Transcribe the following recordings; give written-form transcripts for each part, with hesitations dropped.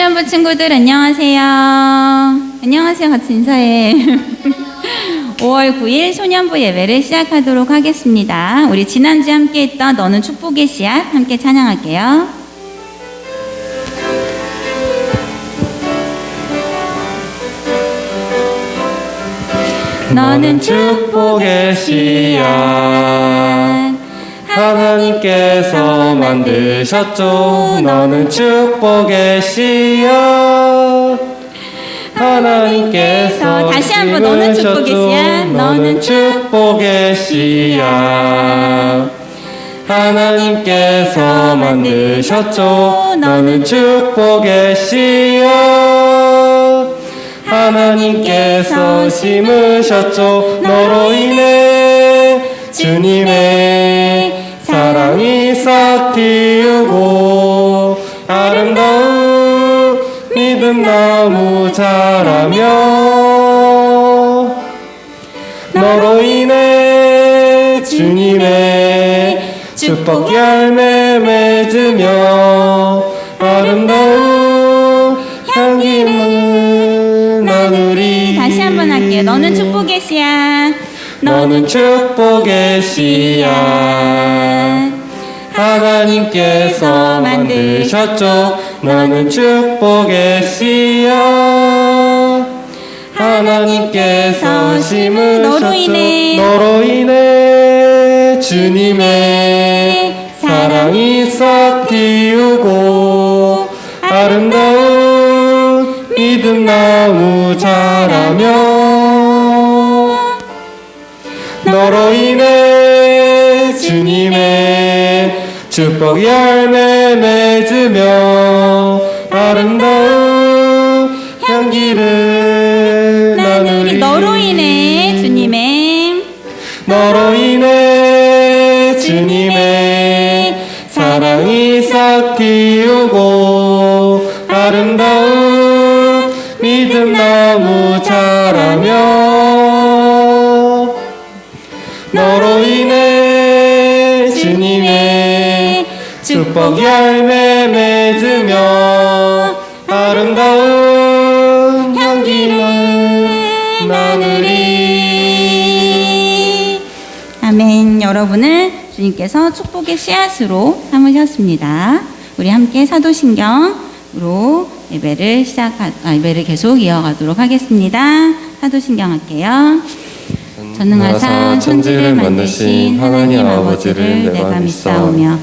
소년부 친구들 안녕하세요. 안녕하세요. 같이 인사해. 5월 9일 소년부 예배를 시작하도록 하겠습니다. 우리 지난주에 함께 했던 너는 축복의 씨앗 함께 찬양할게요. 너는 축복의 씨앗 하나님께서 만드셨죠. 너는 축복의 씨앗 하나님께서 다시 한번 너는 축복의 씨앗 너는 축복의 씨앗 하나님께서 만드셨죠. 너는 축복의 씨앗 하나님께서 심으셨죠. 너로 인해 주님의 사랑이 싹 틔우고 아름다운 믿음 나무 자라며 너로 인해 주님의 축복 열매 맺으며 아름다운 향기는 나누리. 다시 한번 할게요. 너는 축복의 씨앗 너는 축복의 씨앗 하나님께서 만드셨죠. 너는 축복의 씨앗 하나님께서 심으셨죠. 너로 인해 주님의 사랑이 싹 틔우고 아름다운 믿음 나무 자라며 너로 인해 주님의 축복 열매 맺으며 아름다운 향기를 나누리. 너로 인해 주님의 사랑이 싹 틔우고 아름다운 믿음 나무 자라며 너로 인해 주님의 축복 열매 맺으며 아름다운 향기를 나누리. 아멘. 여러분을 주님께서 축복의 씨앗으로 삼으셨습니다. 우리 함께 사도신경으로 예배를 계속 이어가도록 하겠습니다. 사도신경 할게요. 전능하사 천지를 만드신 하나님 아버지를 내가 믿사오며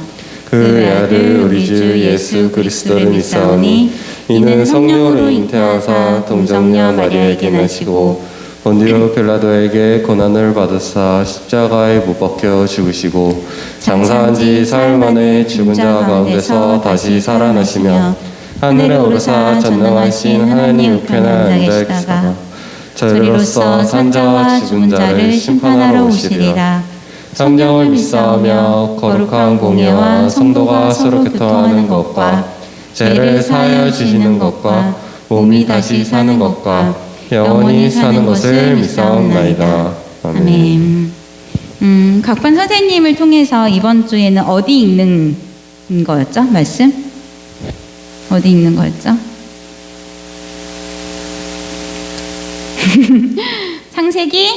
그의 아들 우리 주 예수 그리스도를 믿사오니 이는 성령으로 잉태하사 동정녀 마리아에게 나시고 본디오 빌라도에게 고난을 받으사 십자가에 못 박혀 죽으시고 장사한 지 사흘 만에 죽은 자 가운데서 다시 살아나시며 하늘에 오르사 전능하신 하나님 우편에 앉아 계시다가 저희로서 산자와 죽은 자를 심판하러 오시리라. 성령을 믿사오며 거룩한 공예와 성도가 서로 교통하는 것과 죄를 사하여 주시는 것과 몸이 다시 사는 것과 영원히 사는 것을 믿사옵나이다. 아멘. 각반 선생님을 통해서 이번 주에는 어디 읽는 거였죠? 말씀? 어디 읽는 거였죠? 창세기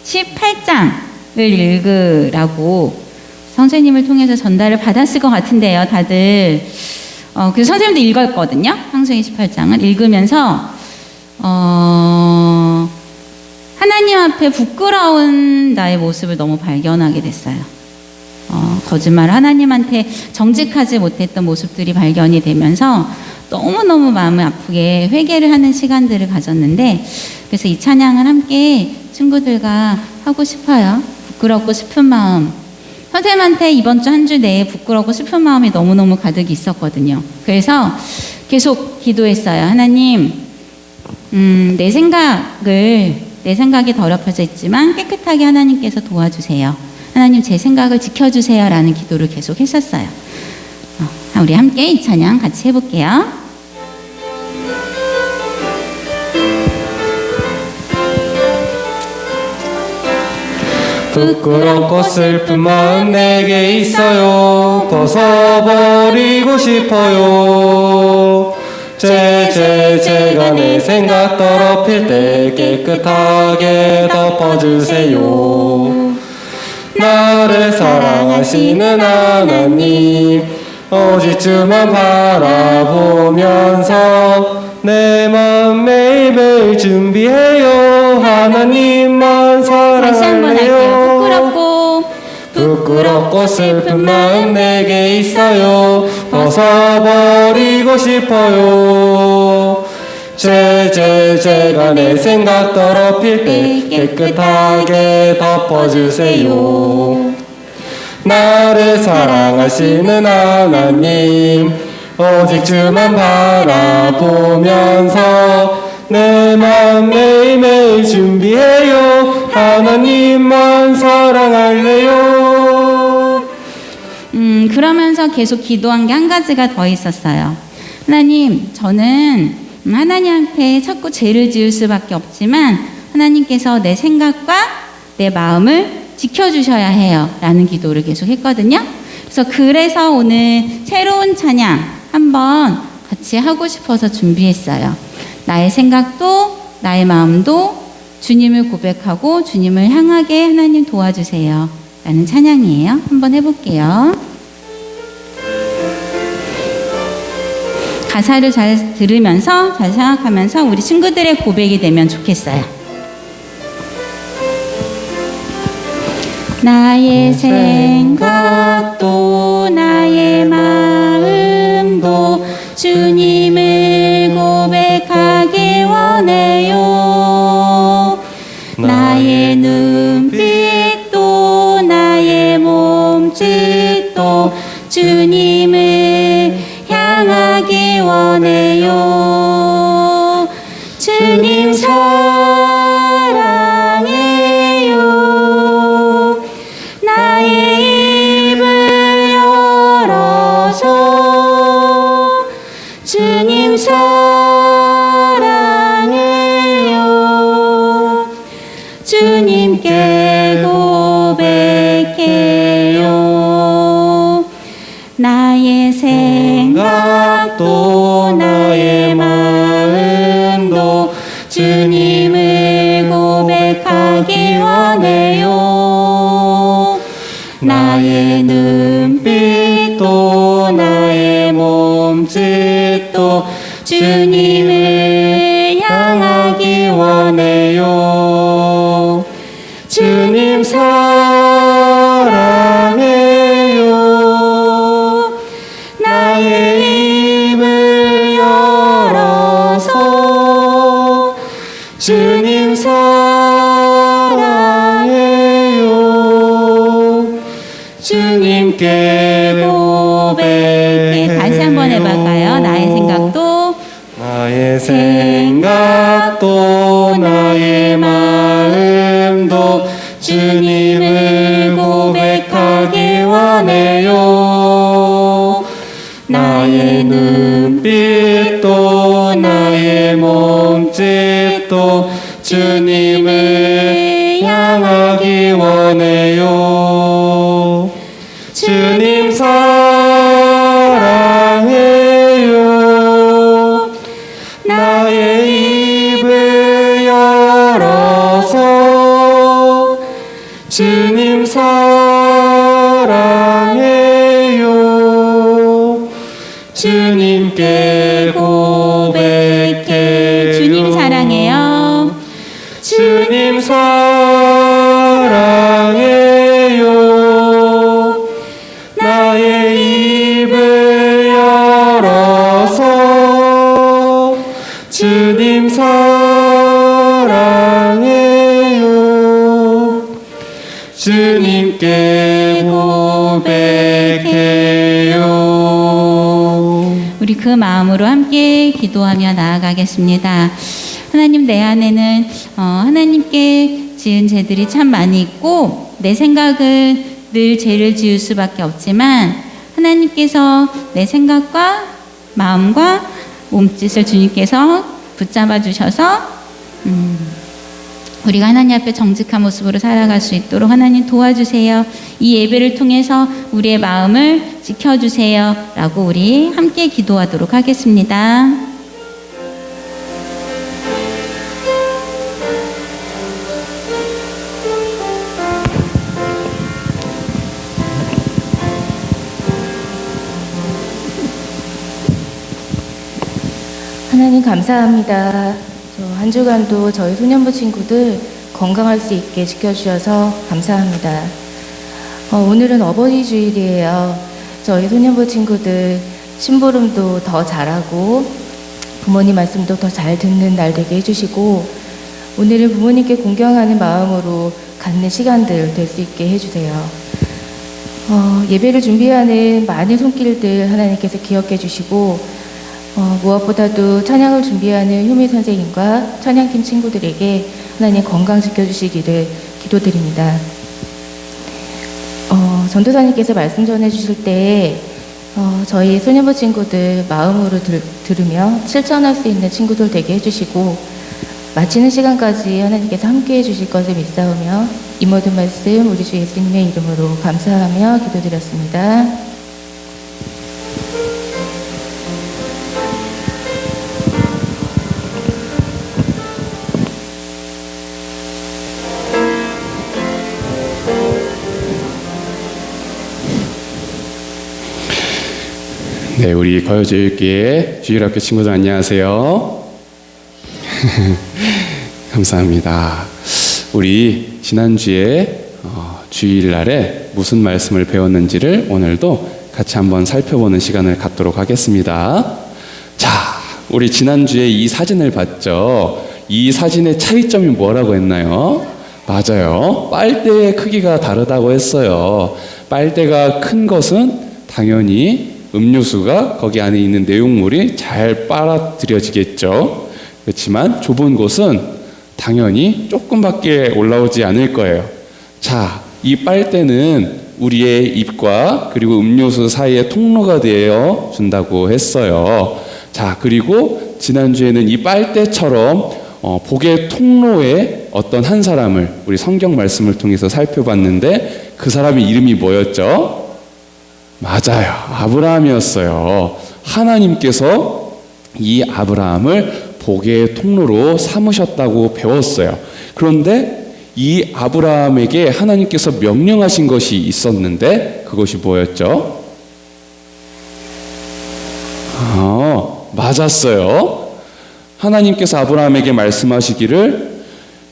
18장을 읽으라고 선생님을 통해서 전달을 받았을 것 같은데요, 다들. 그래서 선생님도 읽었거든요. 창세기 18장을 읽으면서 하나님 앞에 부끄러운 나의 모습을 너무 발견하게 됐어요. 거짓말 하나님한테 정직하지 못했던 모습들이 발견이 되면서 너무너무 마음을 아프게 회개를 하는 시간들을 가졌는데, 그래서 이 찬양을 함께 친구들과 하고 싶어요. 부끄럽고 싶은 마음. 선생님한테 이번 주 한 주 내에 부끄럽고 싶은 마음이 너무너무 가득 있었거든요. 그래서 계속 기도했어요. 하나님, 내 생각이 더럽혀져 있지만 깨끗하게 하나님께서 도와주세요. 하나님 제 생각을 지켜주세요. 라는 기도를 계속 했었어요. 우리 함께 이 찬양 같이 해볼게요. 부끄럽고 슬픈 마음 내게 있어요. 벗어버리고 싶어요. 제가 내 생각 더럽힐 때 깨끗하게 덮어주세요. 나를 사랑하시는 하나님, 오직 주만 바라보면서 내 맘 매일매일 준비해요. 하나님만 다시 한번 할게요. 사랑해요. 부끄럽고 슬픈 마음 내게 있어요. 벗어버리고 싶어요. 제가 내 생각 더럽힐 때 깨끗하게 덮어주세요. 나를 사랑하시는 하나님, 오직 주만 바라보면서 내 맘 매일매일 준비해요. 하나님만 사랑할래요. 그러면서 계속 기도한 게 한 가지가 더 있었어요. 하나님, 저는 하나님 앞에 자꾸 죄를 지을 수밖에 없지만 하나님께서 내 생각과 내 마음을 지켜주셔야 해요. 라는 기도를 계속 했거든요. 그래서 오늘 새로운 찬양 한번 같이 하고 싶어서 준비했어요. 나의 생각도 나의 마음도 주님을 고백하고 주님을 향하게 하나님 도와주세요. 라는 찬양이에요. 한번 해볼게요. 가사를 잘 들으면서 잘 생각하면서 우리 친구들의 고백이 되면 좋겠어요. 나의 생각도 나의 마음도 주님을 고백하기 원해요. 나의 눈빛도 나의 몸짓도 주님을 향하기 원해요. 주님 사랑해요. 나의 입을 열어서 주님 사랑해요. 주님께 고백해요. 나의 생각도 나의 마음도 주님을 고백하기 원해요. 나의 눈빛도 나의 몸짓도 주님을 향하기 원해요. 주님 사랑해요. 나의 입을 열어서 주님 사랑해요. 주님께 고백해. 다시 한번 해볼까요? 나의 생각도 나의 마음도 주님을 고백하기 원해요. 나의 눈빛도 나의 몸짓도 주님을 향하기 원해요. 주님 사랑해요. 나의 입을 열어서 주님 사랑해요. 주님께 고백해. 주님 사랑해요. 주님 사랑해요. 나의 입을 열어서 주님 사랑해요. 주님께 고백해요. 우리 그 마음으로 함께 기도하며 나아가겠습니다. 하나님, 내 안에는 하나님께 지은 죄들이 참 많이 있고 내 생각은 늘 죄를 지을 수밖에 없지만 하나님께서 내 생각과 마음과 몸짓을 주님께서 붙잡아 주셔서 우리가 하나님 앞에 정직한 모습으로 살아갈 수 있도록 하나님 도와주세요. 이 예배를 통해서 우리의 마음을 지켜주세요. 라고 우리 함께 기도하도록 하겠습니다. 하나님 감사합니다. 한 주간도 저희 소년부 친구들 건강할 수 있게 지켜주셔서 감사합니다. 오늘은 어버이 주일이에요. 저희 소년부 친구들 심부름도 더 잘하고 부모님 말씀도 더 잘 듣는 날 되게 해주시고 오늘은 부모님께 공경하는 마음으로 갖는 시간들 될 수 있게 해주세요. 예배를 준비하는 많은 손길들 하나님께서 기억해 주시고 무엇보다도 찬양을 준비하는 효미 선생님과 찬양팀 친구들에게 하나님 건강 지켜주시기를 기도드립니다. 전도사님께서 말씀 전해주실 때 저희 소년부 친구들 마음으로 들으며 실천할 수 있는 친구들 되게 해주시고 마치는 시간까지 하나님께서 함께 해주실 것을 믿사오며 이 모든 말씀 우리 주 예수님의 이름으로 감사하며 기도드렸습니다. 네, 우리 거여제일교회 주일학교 친구들 안녕하세요. 감사합니다. 우리 지난주에 주일날에 무슨 말씀을 배웠는지를 오늘도 같이 한번 살펴보는 시간을 갖도록 하겠습니다. 자, 우리 지난주에 이 사진을 봤죠? 이 사진의 차이점이 뭐라고 했나요? 맞아요. 빨대의 크기가 다르다고 했어요. 빨대가 큰 것은 당연히 음료수가 거기 안에 있는 내용물이 잘 빨아들여지겠죠. 그렇지만 좁은 곳은 당연히 조금밖에 올라오지 않을 거예요. 자, 이 빨대는 우리의 입과 그리고 음료수 사이의 통로가 되어 준다고 했어요. 자, 그리고 지난주에는 이 빨대처럼 복의 통로에 어떤 한 사람을 우리 성경 말씀을 통해서 살펴봤는데 그 사람의 이름이 뭐였죠? 맞아요. 아브라함이었어요. 하나님께서 이 아브라함을 복의 통로로 삼으셨다고 배웠어요. 그런데 이 아브라함에게 하나님께서 명령하신 것이 있었는데 그것이 뭐였죠? 맞았어요. 하나님께서 아브라함에게 말씀하시기를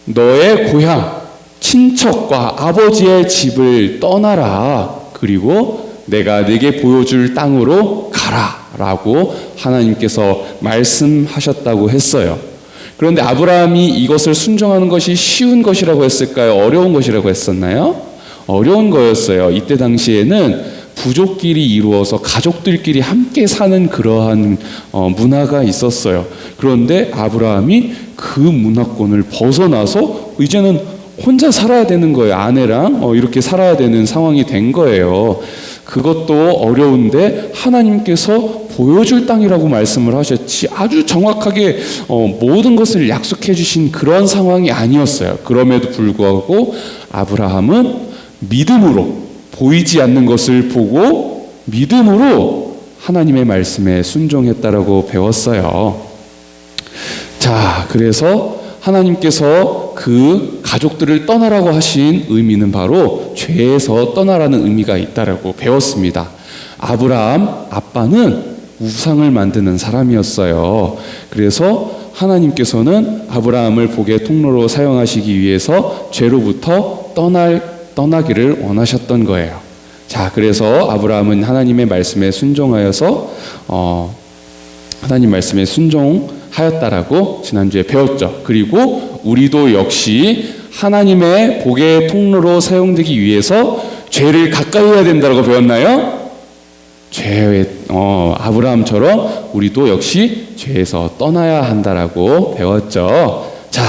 너의 고향, 친척과 아버지의 집을 떠나라. 그리고 내가 네게 보여줄 땅으로 가라 라고 하나님께서 말씀하셨다고 했어요. 그런데 아브라함이 이것을 순종하는 것이 쉬운 것이라고 했을까요? 어려운 것이라고 했었나요? 어려운 거였어요. 이때 당시에는 부족끼리 이루어서 가족들끼리 함께 사는 그러한 문화가 있었어요. 그런데 아브라함이 그 문화권을 벗어나서 이제는 혼자 살아야 되는 거예요. 아내랑 이렇게 살아야 되는 상황이 된 거예요. 그것도 어려운데 하나님께서 보여줄 땅이라고 말씀을 하셨지 아주 정확하게 모든 것을 약속해 주신 그런 상황이 아니었어요. 그럼에도 불구하고 아브라함은 믿음으로 보이지 않는 것을 보고 믿음으로 하나님의 말씀에 순종했다라고 배웠어요. 자, 그래서 하나님께서 그 가족들을 떠나라고 하신 의미는 바로 죄에서 떠나라는 의미가 있다라고 배웠습니다. 아브라함 아빠는 우상을 만드는 사람이었어요. 그래서 하나님께서는 아브라함을 복의 통로로 사용하시기 위해서 죄로부터 떠나기를 원하셨던 거예요. 자, 그래서 아브라함은 하나님의 말씀에 순종하여서 하나님 말씀에 순종하였다라고 지난주에 배웠죠. 그리고 우리도 역시 하나님의 복의 통로로 사용되기 위해서 죄를 가까이 해야 된다고 배웠나요? 아브라함처럼 우리도 역시 죄에서 떠나야 한다라고 배웠죠. 자,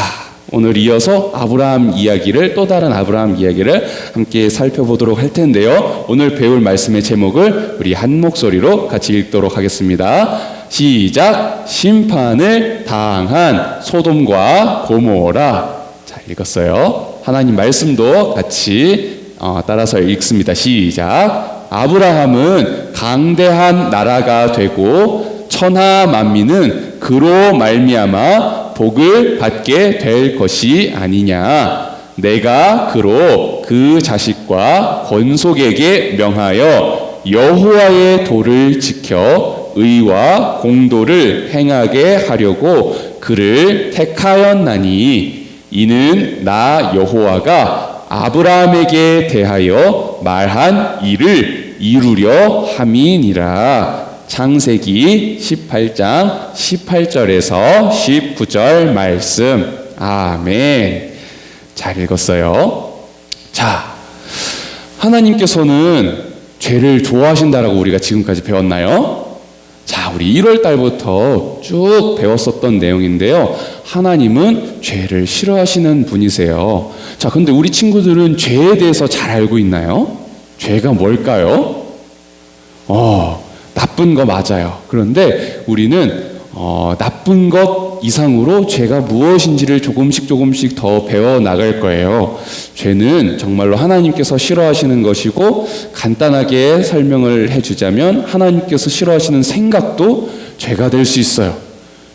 오늘 이어서 아브라함 이야기를 또 다른 아브라함 이야기를 함께 살펴보도록 할 텐데요. 오늘 배울 말씀의 제목을 우리 한 목소리로 같이 읽도록 하겠습니다. 시작. 심판을 당한 소돔과 고모라. 자, 읽었어요. 하나님 말씀도 같이 따라서 읽습니다. 시작. 아브라함은 강대한 나라가 되고 천하 만민은 그로 말미암아 복을 받게 될 것이 아니냐. 내가 그로 그 자식과 권속에게 명하여 여호와의 도를 지켜 의와 공도를 행하게 하려고 그를 택하였나니 이는 나 여호와가 아브라함에게 대하여 말한 일을 이루려 함이니라. 창세기 18장 18절에서 19절 말씀. 아멘. 잘 읽었어요. 자, 하나님께서는 죄를 좋아하신다라고 우리가 지금까지 배웠나요? 자, 우리 1월 달부터 쭉 배웠었던 내용인데요. 하나님은 죄를 싫어하시는 분이세요. 자, 근데 우리 친구들은 죄에 대해서 잘 알고 있나요? 죄가 뭘까요? 나쁜 거 맞아요. 그런데 우리는 나쁜 것 이상으로 죄가 무엇인지를 조금씩 더 배워 나갈 거예요. 죄는 정말로 하나님께서 싫어하시는 것이고, 간단하게 설명을 해주자면 하나님께서 싫어하시는 생각도 죄가 될 수 있어요.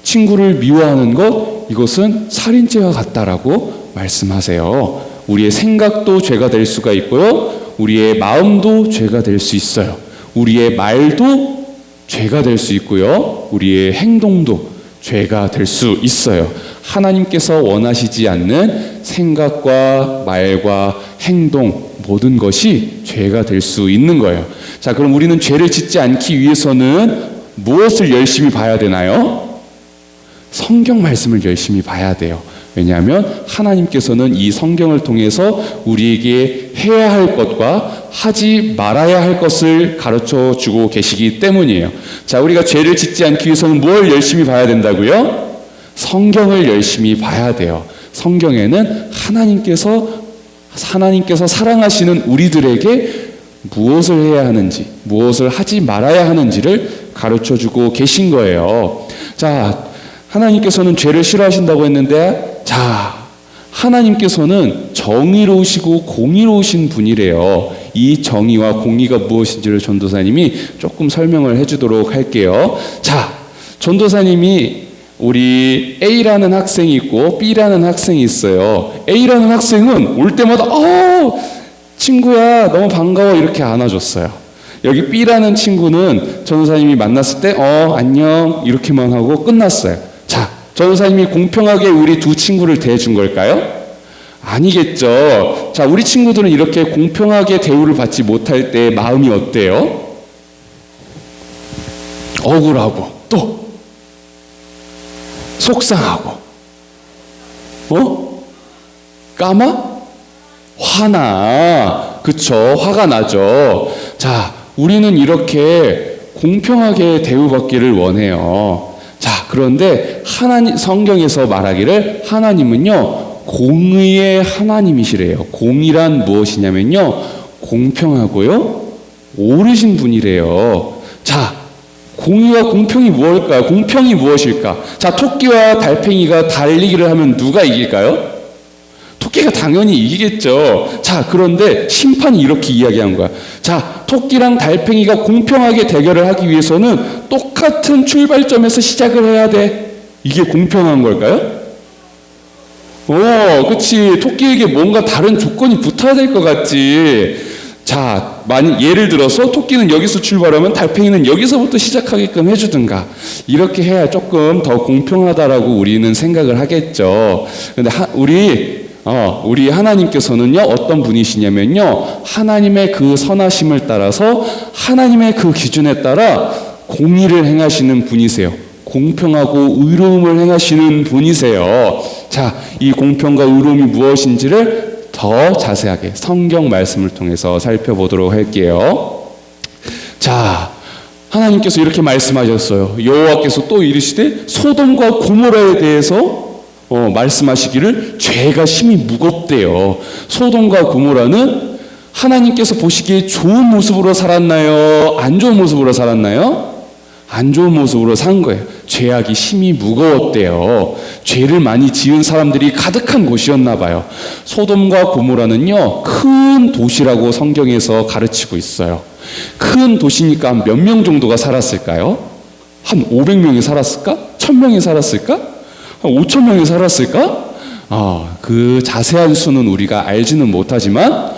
친구를 미워하는 것, 이것은 살인죄와 같다라고 말씀하세요. 우리의 생각도 죄가 될 수가 있고요. 우리의 마음도 죄가 될 수 있어요. 우리의 말도 죄가 될 수 있고요. 우리의 행동도 죄가 될 수 있어요. 하나님께서 원하시지 않는 생각과 말과 행동, 모든 것이 죄가 될 수 있는 거예요. 자, 그럼 우리는 죄를 짓지 않기 위해서는 무엇을 열심히 봐야 되나요? 성경 말씀을 열심히 봐야 돼요. 왜냐하면 하나님께서는 이 성경을 통해서 우리에게 해야 할 것과 하지 말아야 할 것을 가르쳐 주고 계시기 때문이에요. 자, 우리가 죄를 짓지 않기 위해서는 뭘 열심히 봐야 된다고요? 성경을 열심히 봐야 돼요. 성경에는 하나님께서 사랑하시는 우리들에게 무엇을 해야 하는지, 무엇을 하지 말아야 하는지를 가르쳐 주고 계신 거예요. 자, 하나님께서는 죄를 싫어하신다고 했는데, 자, 하나님께서는 정의로우시고 공의로우신 분이래요. 이 정의와 공의가 무엇인지를 전도사님이 조금 설명을 해주도록 할게요. 자, 전도사님이 우리 A라는 학생이 있고 B라는 학생이 있어요. A라는 학생은 올 때마다 친구야 너무 반가워 이렇게 안아줬어요. 여기 B라는 친구는 전도사님이 만났을 때 안녕 이렇게만 하고 끝났어요. 자, 전도사님이 공평하게 우리 두 친구를 대해준 걸까요? 아니겠죠. 자, 우리 친구들은 이렇게 공평하게 대우를 받지 못할 때 마음이 어때요? 억울하고, 또 속상하고, 까마? 화나. 그쵸, 화가 나죠. 자, 우리는 이렇게 공평하게 대우받기를 원해요. 자, 그런데 성경에서 말하기를 하나님은요, 공의의 하나님이시래요. 공의란 무엇이냐면요, 공평하고요, 옳으신 분이래요. 자, 공의와 공평이 무엇일까요? 공평이 무엇일까? 자, 토끼와 달팽이가 달리기를 하면 누가 이길까요? 토끼가 당연히 이기겠죠. 자, 그런데 심판이 이렇게 이야기한 거야. 자, 토끼랑 달팽이가 공평하게 대결을 하기 위해서는 똑같은 출발점에서 시작을 해야 돼. 이게 공평한 걸까요? 그치. 토끼에게 뭔가 다른 조건이 붙어야 될 것 같지. 자, 예를 들어서 토끼는 여기서 출발하면 달팽이는 여기서부터 시작하게끔 해주든가. 이렇게 해야 조금 더 공평하다라고 우리는 생각을 하겠죠. 근데 우리 하나님께서는요, 어떤 분이시냐면요, 하나님의 그 선하심을 따라서 하나님의 그 기준에 따라 공의를 행하시는 분이세요. 공평하고 의로움을 행하시는 분이세요. 자, 이 공평과 의로움이 무엇인지를 더 자세하게 성경 말씀을 통해서 살펴보도록 할게요. 자, 하나님께서 이렇게 말씀하셨어요. 여호와께서 또 이르시되 소돔과 고모라에 대해서 말씀하시기를 죄가 심히 무겁대요. 소돔과 고모라는 하나님께서 보시기에 좋은 모습으로 살았나요? 안 좋은 모습으로 살았나요? 안 좋은 모습으로 산 거예요. 죄악이 심히 무거웠대요. 죄를 많이 지은 사람들이 가득한 곳이었나 봐요. 소돔과 고모라는요, 큰 도시라고 성경에서 가르치고 있어요. 큰 도시니까 몇 명 정도가 살았을까요? 한 500명이 살았을까? 1000명이 살았을까? 한 5,000명이 살았을까? 그 자세한 수는 우리가 알지는 못하지만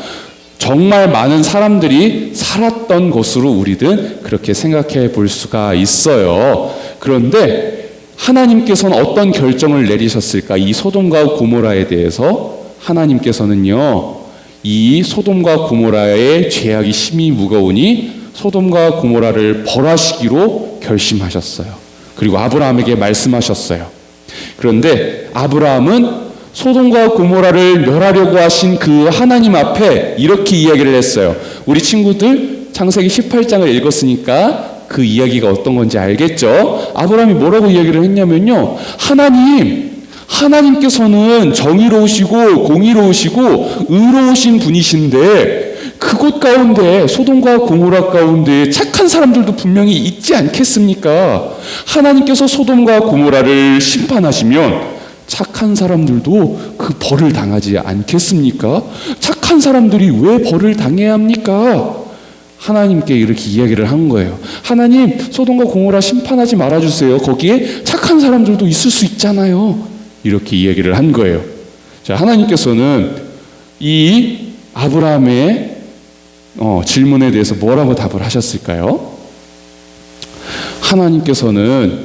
정말 많은 사람들이 살았던 곳으로 우리는 그렇게 생각해 볼 수가 있어요. 그런데 하나님께서는 어떤 결정을 내리셨을까? 이 소돔과 고모라에 대해서 하나님께서는요, 이 소돔과 고모라의 죄악이 심히 무거우니 소돔과 고모라를 벌하시기로 결심하셨어요. 그리고 아브라함에게 말씀하셨어요. 그런데 아브라함은 소돔과 고모라를 멸하려고 하신 그 하나님 앞에 이렇게 이야기를 했어요. 우리 친구들 창세기 18장을 읽었으니까 그 이야기가 어떤 건지 알겠죠? 아브라함이 뭐라고 이야기를 했냐면요, 하나님께서는 정의로우시고 공의로우시고 의로우신 분이신데 그곳 가운데, 소돔과 고모라 가운데 착한 사람들도 분명히 있지 않겠습니까? 하나님께서 소돔과 고모라를 심판하시면 착한 사람들도 그 벌을 당하지 않겠습니까? 착한 사람들이 왜 벌을 당해야 합니까? 하나님께 이렇게 이야기를 한 거예요. 하나님, 소돔과 고모라 심판하지 말아주세요. 거기에 착한 사람들도 있을 수 있잖아요. 이렇게 이야기를 한 거예요. 자, 하나님께서는 이 아브라함의 질문에 대해서 뭐라고 답을 하셨을까요? 하나님께서는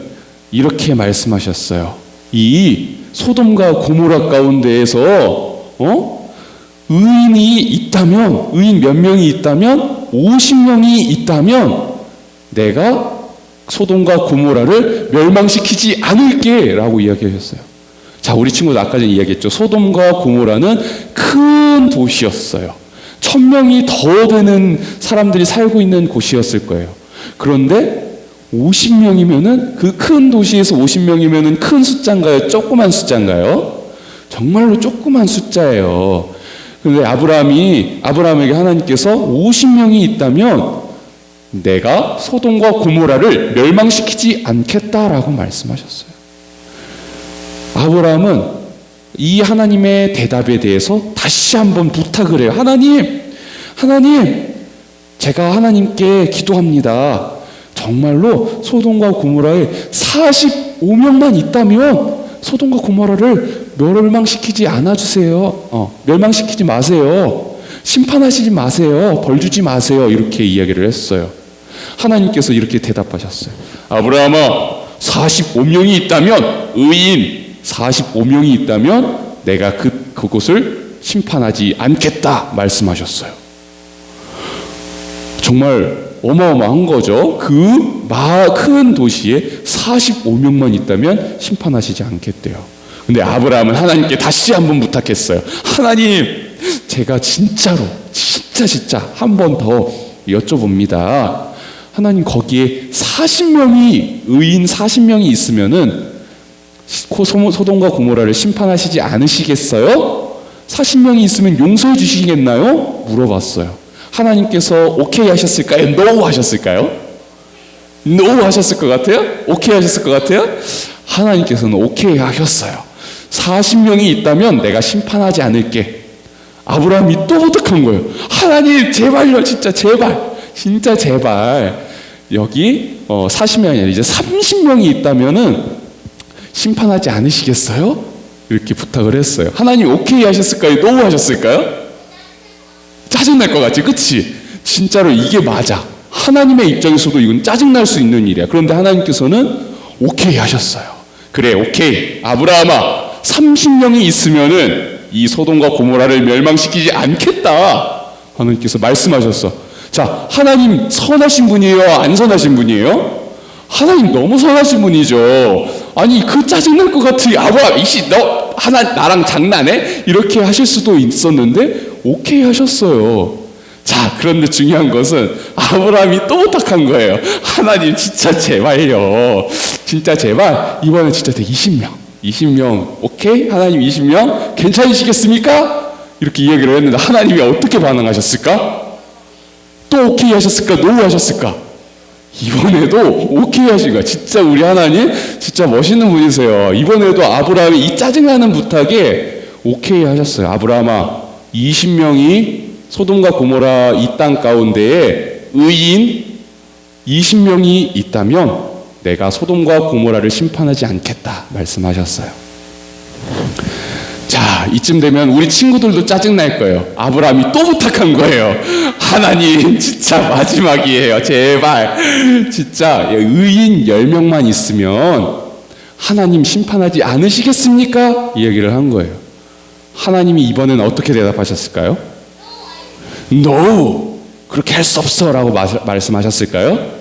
이렇게 말씀하셨어요. 이 소돔과 고모라 가운데에서 의인이 있다면, 의인 몇 명이 있다면, 50명이 있다면 내가 소돔과 고모라를 멸망시키지 않을게 라고 이야기하셨어요. 자, 우리 친구도 아까 전에 이야기했죠. 소돔과 고모라는 큰 도시였어요. 1000명이 더 되는 사람들이 살고 있는 곳이었을 거예요. 그런데 50명이면은, 그 큰 도시에서 50명이면은 큰 숫자인가요? 조그만 숫자인가요? 정말로 조그만 숫자예요. 그런데 아브라함에게 하나님께서 50명이 있다면 내가 소돔과 고모라를 멸망시키지 않겠다라고 말씀하셨어요. 아브라함은 이 하나님의 대답에 대해서 다시 한번 부탁을 해요. 하나님, 제가 하나님께 기도합니다. 정말로 소돔과 고모라에 45명만 있다면 소돔과 고모라를 멸망시키지 멸망시키지 마세요. 심판하시지 마세요. 벌 주지 마세요. 이렇게 이야기를 했어요. 하나님께서 이렇게 대답하셨어요. 아브라함아, 45명이 있다면, 의인 45명이 있다면 내가 그곳을 심판하지 않겠다 말씀하셨어요. 정말 어마어마한 거죠. 그 큰 도시에 45명만 있다면 심판하시지 않겠대요. 근데 아브라함은 하나님께 다시 한번 부탁했어요. 하나님, 제가 진짜 한 번 더 여쭤봅니다. 하나님, 거기에 40명이, 의인 40명이 있으면은 소돔과 고모라를 심판하시지 않으시겠어요? 40명이 있으면 용서해 주시겠나요? 물어봤어요. 하나님께서 오케이 하셨을까요? 노 하셨을까요? 노 하셨을 것 같아요? 오케이 하셨을 것 같아요? 하나님께서는 오케이 하셨어요. 40명이 있다면 내가 심판하지 않을게. 아브라함이 또 부탁한 거예요. 하나님, 제발요, 진짜 제발. 여기 40명이 아니라 이제 30명이 있다면은 심판하지 않으시겠어요? 이렇게 부탁을 했어요. 하나님 오케이 하셨을까요? 노 하셨을까요? 짜증날 것 같지, 그치? 진짜로 이게 맞아. 하나님의 입장에서도 이건 짜증날 수 있는 일이야. 그런데 하나님께서는 오케이 하셨어요. 그래, 오케이. 아브라함아, 30명이 있으면은 이 소돔과 고모라를 멸망시키지 않겠다. 하나님께서 말씀하셨어. 자, 하나님 선하신 분이에요? 안 선하신 분이에요? 하나님 너무 선하신 분이죠. 아니, 그 짜증날 것 같으니, 아브라함, 이씨, 너 나랑 장난해? 이렇게 하실 수도 있었는데 오케이 하셨어요. 자, 그런데 중요한 것은 아브라함이 또 부탁한 거예요. 하나님, 진짜 제발요. 진짜 제발 이번에 진짜 20명 오케이? 하나님 20명 괜찮으시겠습니까? 이렇게 이야기를 했는데 하나님이 어떻게 반응하셨을까? 또 오케이 하셨을까? 노 하셨을까? 이번에도 오케이 하신 거야. 진짜 우리 하나님 진짜 멋있는 분이세요. 이번에도 아브라함이 이 짜증나는 부탁에 오케이 하셨어요. 아브라함아, 20명이 소돔과 고모라 이 땅 가운데에 의인 20명이 있다면 내가 소돔과 고모라를 심판하지 않겠다 말씀하셨어요. 자, 이쯤 되면 우리 친구들도 짜증날 거예요. 아브라함이 또 부탁한 거예요. 하나님, 진짜 마지막이에요. 제발. 진짜 의인 10명만 있으면 하나님 심판하지 않으시겠습니까? 이 얘기를 한 거예요. 하나님이 이번엔 어떻게 대답하셨을까요? No! 그렇게 할 수 없어! 라고 말씀하셨을까요?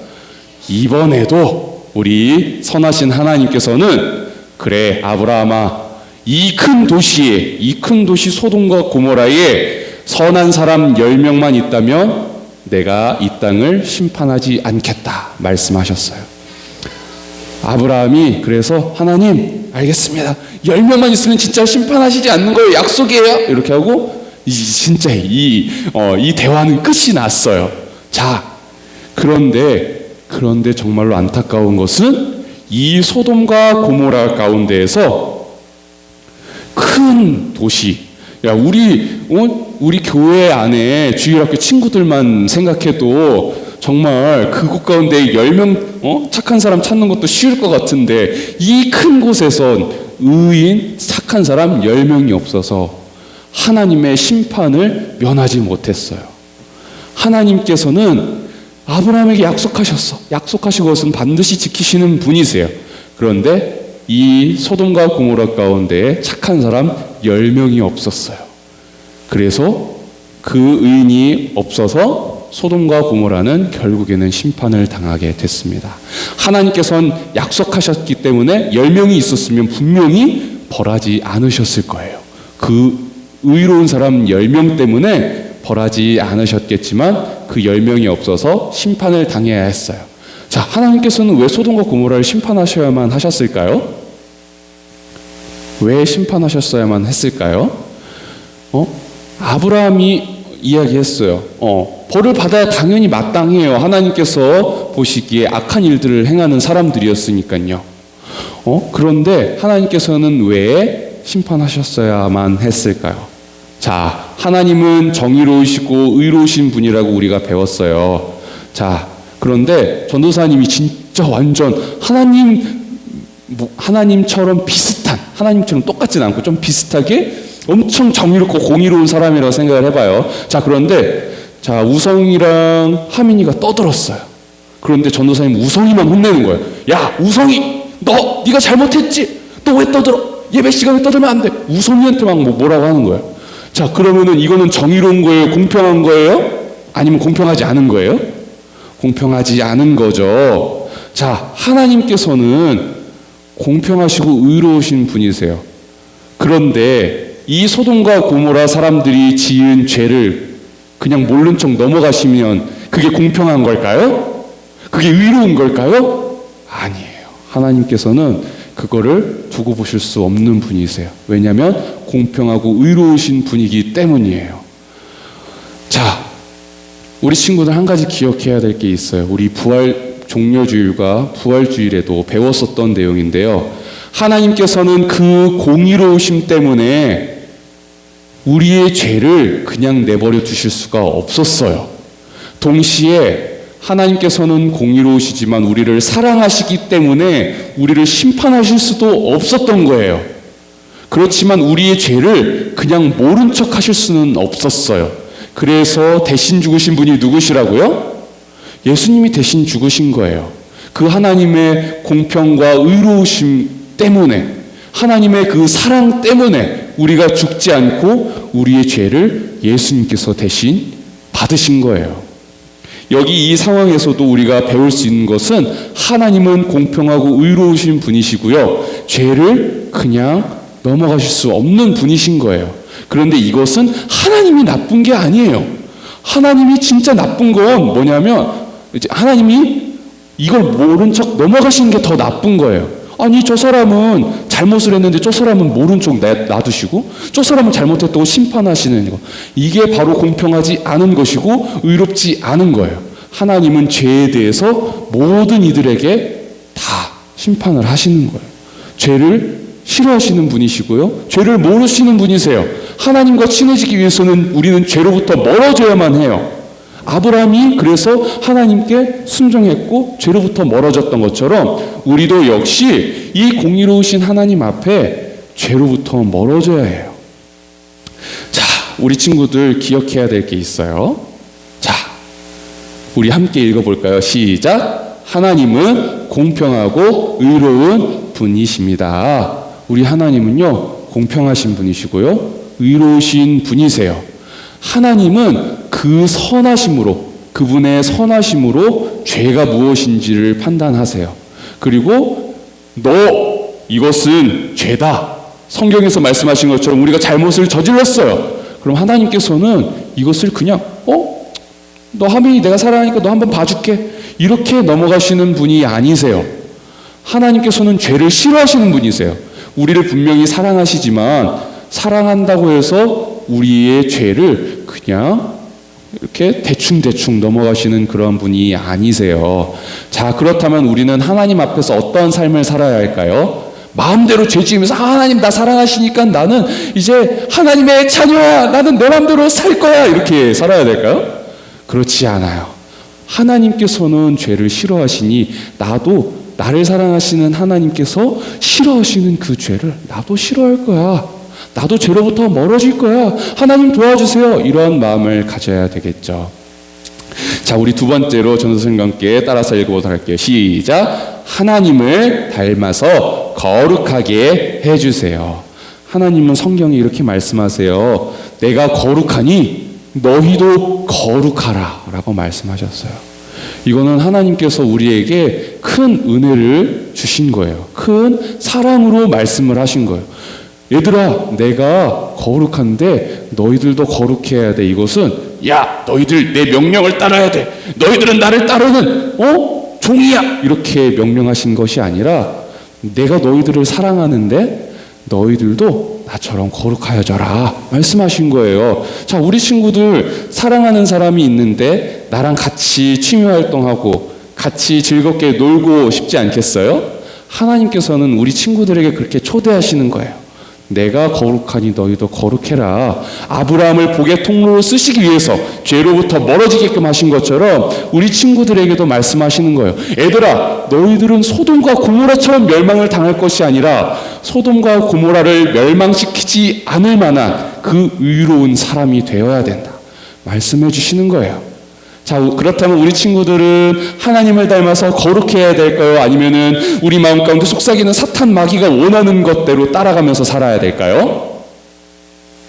이번에도 우리 선하신 하나님께서는 그래, 아브라함아, 이 큰 도시 소돔과 고모라에 선한 사람 10명만 있다면 내가 이 땅을 심판하지 않겠다 말씀하셨어요. 아브라함이 그래서 하나님 알겠습니다. 10명만 있으면 진짜 심판하시지 않는 거예요. 약속이에요. 이렇게 하고 진짜 이 대화는 끝이 났어요. 자, 그런데 정말로 안타까운 것은 이 소돔과 고모라 가운데에서 큰 도시, 야, 우리 교회 안에 주일학교 친구들만 생각해도 정말 그곳 가운데 10명 착한 사람 찾는 것도 쉬울 것 같은데 이 큰 곳에선 의인 착한 사람 10명이 없어서 하나님의 심판을 면하지 못했어요. 하나님께서는 아브라함에게 약속하신 것은 반드시 지키시는 분이세요. 그런데 이 소돔과 고모라 가운데 착한 사람 10명이 없었어요. 그래서 그 의인이 없어서 소돔과 고모라는 결국에는 심판을 당하게 됐습니다. 하나님께서는 약속하셨기 때문에 10명이 있었으면 분명히 벌하지 않으셨을 거예요. 그 의로운 사람 10명 때문에 벌하지 않으셨겠지만 그 10명이 없어서 심판을 당해야 했어요. 자, 하나님께서는 왜 소돔과 고모라를 심판하셔야만 하셨을까요? 왜 심판하셨어야만 했을까요? 아브라함이 이야기했어요. 벌을 받아야 당연히 마땅해요. 하나님께서 보시기에 악한 일들을 행하는 사람들이었으니까요. 그런데 하나님께서는 왜 심판하셨어야만 했을까요? 자, 하나님은 정의로우시고 의로우신 분이라고 우리가 배웠어요. 자, 그런데 전도사님이 진짜 완전 하나님처럼 비슷한, 하나님처럼 똑같진 않고 좀 비슷하게 엄청 정의롭고 공의로운 사람이라고 생각을 해봐요. 자, 그런데 자, 우성이랑 하민이가 떠들었어요. 그런데 전도사님 우성이만 혼내는 거예요. 야, 우성이, 네가 잘못했지? 너 왜 떠들어? 예배 시간에 떠들면 안 돼. 우성이한테 막 뭐라고 하는 거예요. 자, 그러면은 이거는 정의로운 거예요? 공평한 거예요? 아니면 공평하지 않은 거예요? 공평하지 않은 거죠. 자, 하나님께서는 공평하시고 의로우신 분이세요. 그런데 이 소돔과 고모라 사람들이 지은 죄를 그냥 모른 척 넘어가시면 그게 공평한 걸까요? 그게 의로운 걸까요? 아니에요. 하나님께서는 그거를 두고 보실 수 없는 분이세요. 왜냐하면 공평하고 의로우신 분이기 때문이에요. 자, 우리 친구들 한 가지 기억해야 될 게 있어요. 우리 부활 종려주일과 부활주일에도 배웠었던 내용인데요. 하나님께서는 그 공의로우심 때문에 우리의 죄를 그냥 내버려 두실 수가 없었어요. 동시에 하나님께서는 공의로우시지만 우리를 사랑하시기 때문에 우리를 심판하실 수도 없었던 거예요. 그렇지만 우리의 죄를 그냥 모른 척 하실 수는 없었어요. 그래서 대신 죽으신 분이 누구시라고요? 예수님이 대신 죽으신 거예요. 그 하나님의 공평과 의로우심 때문에, 하나님의 그 사랑 때문에 우리가 죽지 않고 우리의 죄를 예수님께서 대신 받으신 거예요. 여기 이 상황에서도 우리가 배울 수 있는 것은 하나님은 공평하고 의로우신 분이시고요. 죄를 그냥 넘어가실 수 없는 분이신 거예요. 그런데 이것은 하나님이 나쁜 게 아니에요. 하나님이 진짜 나쁜 건 뭐냐면 이제 하나님이 이걸 모른 척 넘어가시는 게 더 나쁜 거예요. 아니, 저 사람은 잘못을 했는데 저 사람은 모른 척 놔두시고 저 사람은 잘못했다고 심판하시는 거, 이게 바로 공평하지 않은 것이고 의롭지 않은 거예요. 하나님은 죄에 대해서 모든 이들에게 다 심판을 하시는 거예요. 죄를 싫어하시는 분이시고요, 죄를 모르시는 분이세요. 하나님과 친해지기 위해서는 우리는 죄로부터 멀어져야만 해요. 아브라함이 그래서 하나님께 순종했고 죄로부터 멀어졌던 것처럼 우리도 역시 이 공의로우신 하나님 앞에 죄로부터 멀어져야 해요. 우리 친구들 기억해야 될 게 있어요. 자, 우리 함께 읽어볼까요? 시작. 하나님은 공평하고 의로운 분이십니다. 우리 하나님은요, 공평하신 분이시고요, 의로우신 분이세요. 하나님은 그 선하심으로, 그분의 선하심으로 죄가 무엇인지를 판단하세요. 그리고 너 이것은 죄다. 성경에서 말씀하신 것처럼 우리가 잘못을 저질렀어요. 그럼 하나님께서는 이것을 그냥 너 하민이 내가 사랑하니까 너 한번 봐줄게, 이렇게 넘어가시는 분이 아니세요. 하나님께서는 죄를 싫어하시는 분이세요. 우리를 분명히 사랑하시지만 사랑한다고 해서 우리의 죄를 그냥 이렇게 대충대충 넘어가시는 그런 분이 아니세요. 자, 그렇다면 우리는 하나님 앞에서 어떠한 삶을 살아야 할까요? 마음대로 죄 지으면서 하나님 나 사랑하시니까 나는 이제 하나님의 자녀야, 나는 내 마음대로 살 거야, 이렇게 살아야 될까요? 그렇지 않아요. 하나님께서는 죄를 싫어하시니 나도 나를 사랑하시는 하나님께서 싫어하시는 그 죄를 나도 싫어할 거야. 나도 죄로부터 멀어질 거야. 하나님 도와주세요. 이런 마음을 가져야 되겠죠. 자, 우리 두 번째로 전도사님과 함께 따라서 읽어보도록 할게요. 시작. 하나님을 닮아서 거룩하게 해주세요. 하나님은 성경에 이렇게 말씀하세요. 내가 거룩하니 너희도 거룩하라 라고 말씀하셨어요. 이거는 하나님께서 우리에게 큰 은혜를 주신 거예요. 큰 사랑으로 말씀을 하신 거예요. 얘들아, 내가 거룩한데 너희들도 거룩해야 돼. 이것은 야, 너희들 내 명령을 따라야 돼. 너희들은 나를 따르는 종이야. 이렇게 명령하신 것이 아니라 내가 너희들을 사랑하는데 너희들도 나처럼 거룩하여져라 말씀하신 거예요. 자, 우리 친구들 사랑하는 사람이 있는데 나랑 같이 취미활동하고 같이 즐겁게 놀고 싶지 않겠어요? 하나님께서는 우리 친구들에게 그렇게 초대하시는 거예요. 내가 거룩하니 너희도 거룩해라. 아브라함을 복의 통로로 쓰시기 위해서 죄로부터 멀어지게끔 하신 것처럼 우리 친구들에게도 말씀하시는 거예요. 얘들아, 너희들은 소돔과 고모라처럼 멸망을 당할 것이 아니라 소돔과 고모라를 멸망시키지 않을 만한 그 의로운 사람이 되어야 된다 말씀해 주시는 거예요. 자, 그렇다면 우리 친구들은 하나님을 닮아서 거룩해야 될까요? 아니면은 우리 마음 가운데 속삭이는 사탄 마귀가 원하는 것대로 따라가면서 살아야 될까요?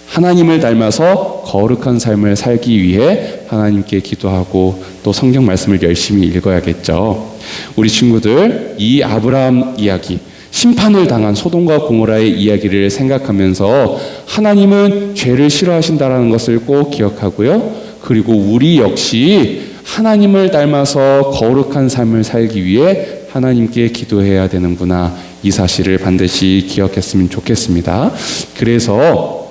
하나님을 닮아서 거룩한 삶을 살기 위해 하나님께 기도하고 또 성경 말씀을 열심히 읽어야겠죠. 우리 친구들, 이 아브라함 이야기, 심판을 당한 소돔과 고모라의 이야기를 생각하면서 하나님은 죄를 싫어하신다는 것을 꼭 기억하고요. 그리고 우리 역시 하나님을 닮아서 거룩한 삶을 살기 위해 하나님께 기도해야 되는구나, 이 사실을 반드시 기억했으면 좋겠습니다. 그래서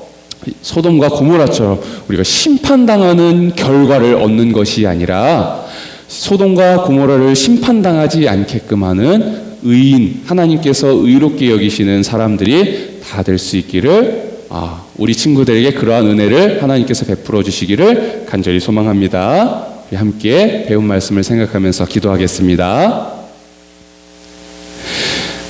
소돔과 고모라처럼 우리가 심판당하는 결과를 얻는 것이 아니라 소돔과 고모라를 심판당하지 않게끔 하는 의인, 하나님께서 의롭게 여기시는 사람들이 다 될 수 있기를, 우리 친구들에게 그러한 은혜를 하나님께서 베풀어 주시기를 간절히 소망합니다. 우리 함께 배운 말씀을 생각하면서 기도하겠습니다.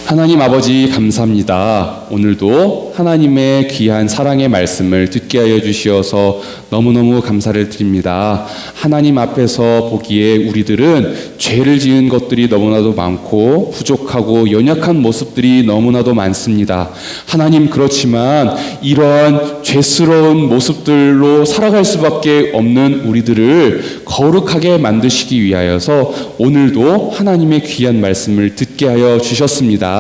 하나님 아버지, 감사합니다. 오늘도 하나님의 귀한 사랑의 말씀을 듣게 하여 주시어서 너무너무 감사를 드립니다. 하나님 앞에서 보기에 우리들은 죄를 지은 것들이 너무나도 많고 부족하고 연약한 모습들이 너무나도 많습니다. 하나님, 그렇지만 이러한 죄스러운 모습들로 살아갈 수밖에 없는 우리들을 거룩하게 만드시기 위하여서 오늘도 하나님의 귀한 말씀을 듣게 하여 주셨습니다.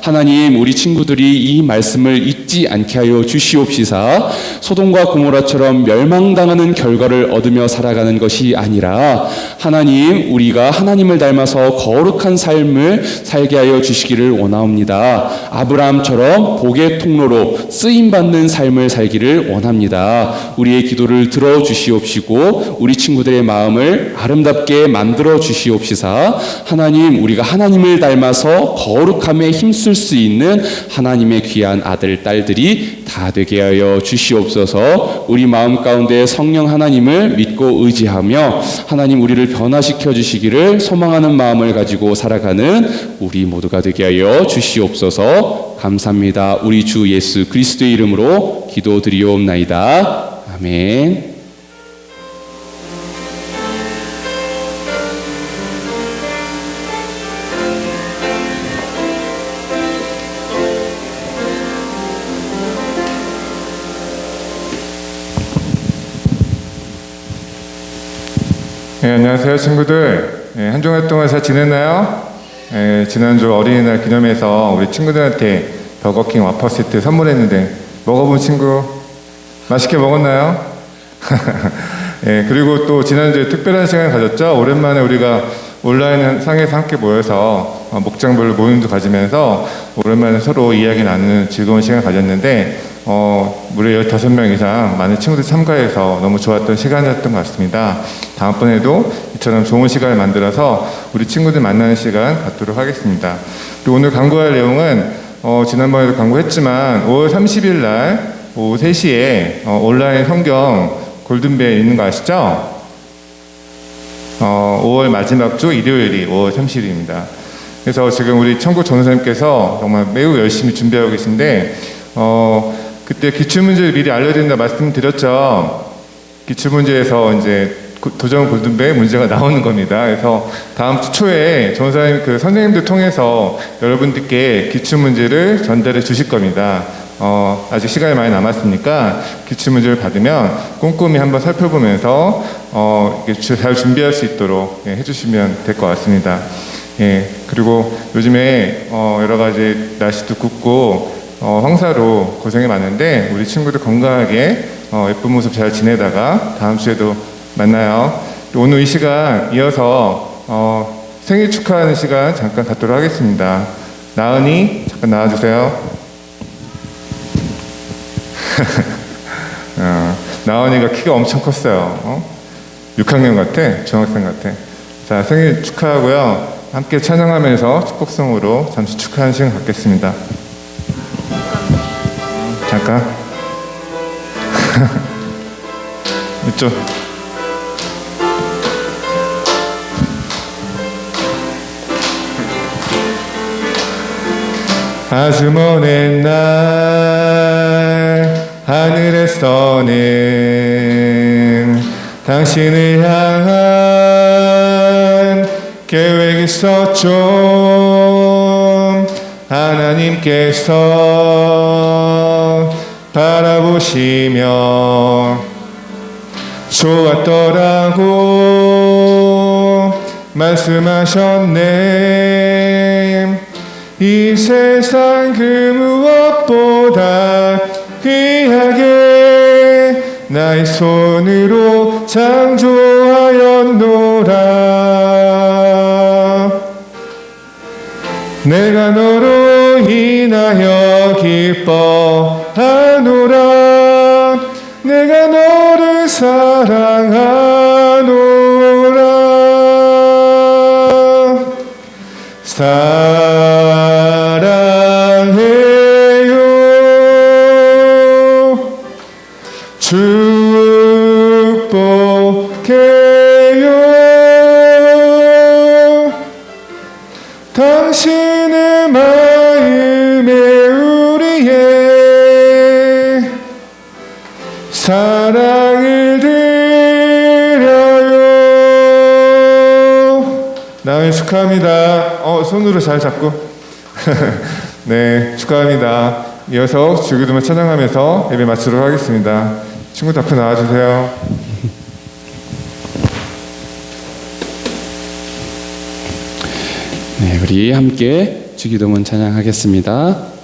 하나님, 우리 친구들이 이 말씀을 잊지 않게 하여 주시옵시사. 소돔과 고모라처럼 멸망당하는 결과를 얻으며 살아가는 것이 아니라 하나님, 우리가 하나님을 닮아서 거룩한 삶을 살게 하여 주시기를 원하옵니다. 아브라함처럼 복의 통로로 쓰임받는 삶을 살기를 원합니다. 우리의 기도를 들어주시옵시고 우리 친구들의 마음을 아름답게 만들어 주시옵시사. 하나님, 우리가 하나님을 닮아서 거룩함에 힘쓸 수 있는 하나님의 귀한 아들, 딸들이 다 되게 하여 주시옵소서. 우리 마음 가운데 성령 하나님을 믿고 의지하며 하나님 우리를 변화시켜 주시기를 소망하는 마음을 가지고 살아가는 우리 모두가 되게 하여 주시옵소서. 감사합니다. 우리 주 예수 그리스도의 이름으로 기도드리옵나이다. 아멘. 네, 안녕하세요 친구들. 네, 한 주간 동안 잘 지냈나요? 네, 지난주 어린이날 기념해서 우리 친구들한테 버거킹 와퍼 세트 선물했는데 먹어본 친구 맛있게 먹었나요? 네, 그리고 또 지난주에 특별한 시간을 가졌죠. 오랜만에 우리가 온라인 상에서 함께 모여서 목장별로 모임도 가지면서 오랜만에 서로 이야기 나누는 즐거운 시간을 가졌는데 무려 15명 이상 많은 친구들 참가해서 너무 좋았던 시간이었던 것 같습니다. 다음번에도 이처럼 좋은 시간을 만들어서 우리 친구들 만나는 시간 갖도록 하겠습니다. 그리고 오늘 광고할 내용은 지난번에도 광고했지만 5월 30일 날 오후 3시에 온라인 성경 골든벨 있는 거 아시죠? 5월 마지막 주 일요일이 5월 30일입니다. 그래서 지금 우리 천국 전도사님께서 정말 매우 열심히 준비하고 계신데 그때 기출문제를 미리 알려드린다 말씀드렸죠. 기출문제에서 이제 도전 골든벨 문제가 나오는 겁니다. 그래서 다음 주 초에 전도사님 그 선생님들 통해서 여러분들께 기출문제를 전달해 주실 겁니다. 아직 시간이 많이 남았으니까 기출문제를 받으면 꼼꼼히 한번 살펴보면서 잘 준비할 수 있도록 해주시면 될 것 같습니다. 예, 그리고 요즘에 여러 가지 날씨도 굽고 황사로 고생이 많은데 우리 친구들 건강하게 예쁜 모습 잘 지내다가 다음 주에도 만나요. 오늘 이 시간 이어서 생일 축하하는 시간 잠깐 갖도록 하겠습니다. 나은이 잠깐 나와주세요. 나은이가 키가 엄청 컸어요. 6학년 같아? 중학생 같아. 자, 생일 축하하고요. 함께 찬양하면서 축복성으로 잠시 축하하는 시간 갖겠습니다. 잠깐. 이쪽. 아주 먼 옛날 하늘에서는 당신을 향한 계획이 있었죠. 하나님께서 바라보시며 좋았더라고 말씀하셨네. 이 세상 그 무엇보다 귀하게 나의 손으로 창조하였노라. 내가 너로 인하여 기뻐하노라. 내가 너를 사랑하노라. 사랑해요. 축복해요. 당신의 마음에 우리의 사랑을 드려요. 나의 축하합니다. 손으로 잘 잡고. 네, 축하합니다. 이어서 주기도문 찬양하면서 예배 마치도록 하겠습니다. 친구들 앞에 나와주세요. 네, 우리 함께 주기도문 찬양하겠습니다.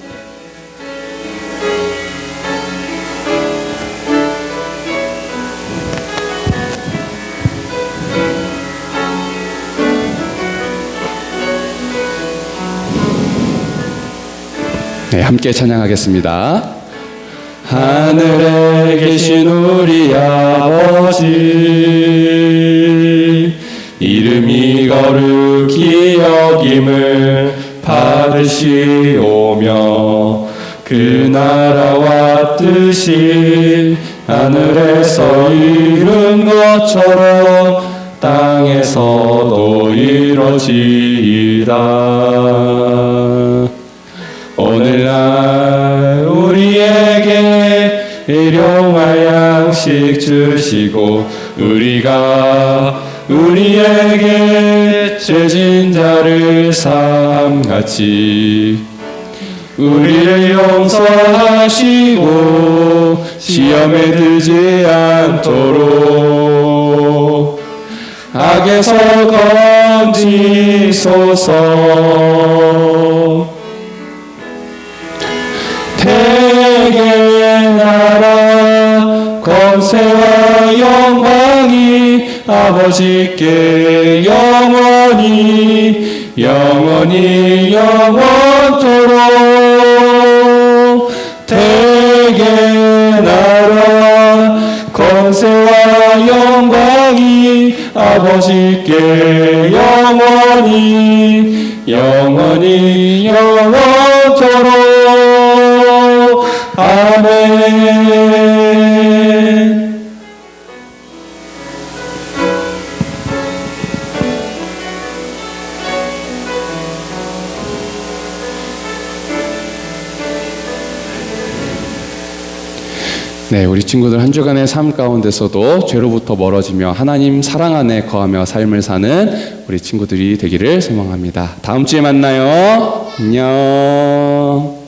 네, 함께 찬양하겠습니다. 하늘에 계신 우리 아버지, 이름이 거룩히 여김을 받으시오며 그 나라와 뜻이 하늘에서 이룬 것처럼 땅에서도 이루어지이다. 오늘날 우리에게 일용할 양식 주시고 우리가 우리에게 죄진 자를 삼같이 우리를 용서하시고 시험에 들지 않도록 악에서 건지소서. 대개 나라 권세와 영광이 아버지께 영원히 영원히 영원토록. 대개 나라 권세와 영광이 아버지께 영원히 영원히 영원토록. 아멘. 네, 우리 친구들 한 주간의 삶 가운데서도 죄로부터 멀어지며 하나님 사랑 안에 거하며 삶을 사는 우리 친구들이 되기를 소망합니다. 다음 주에 만나요. 안녕.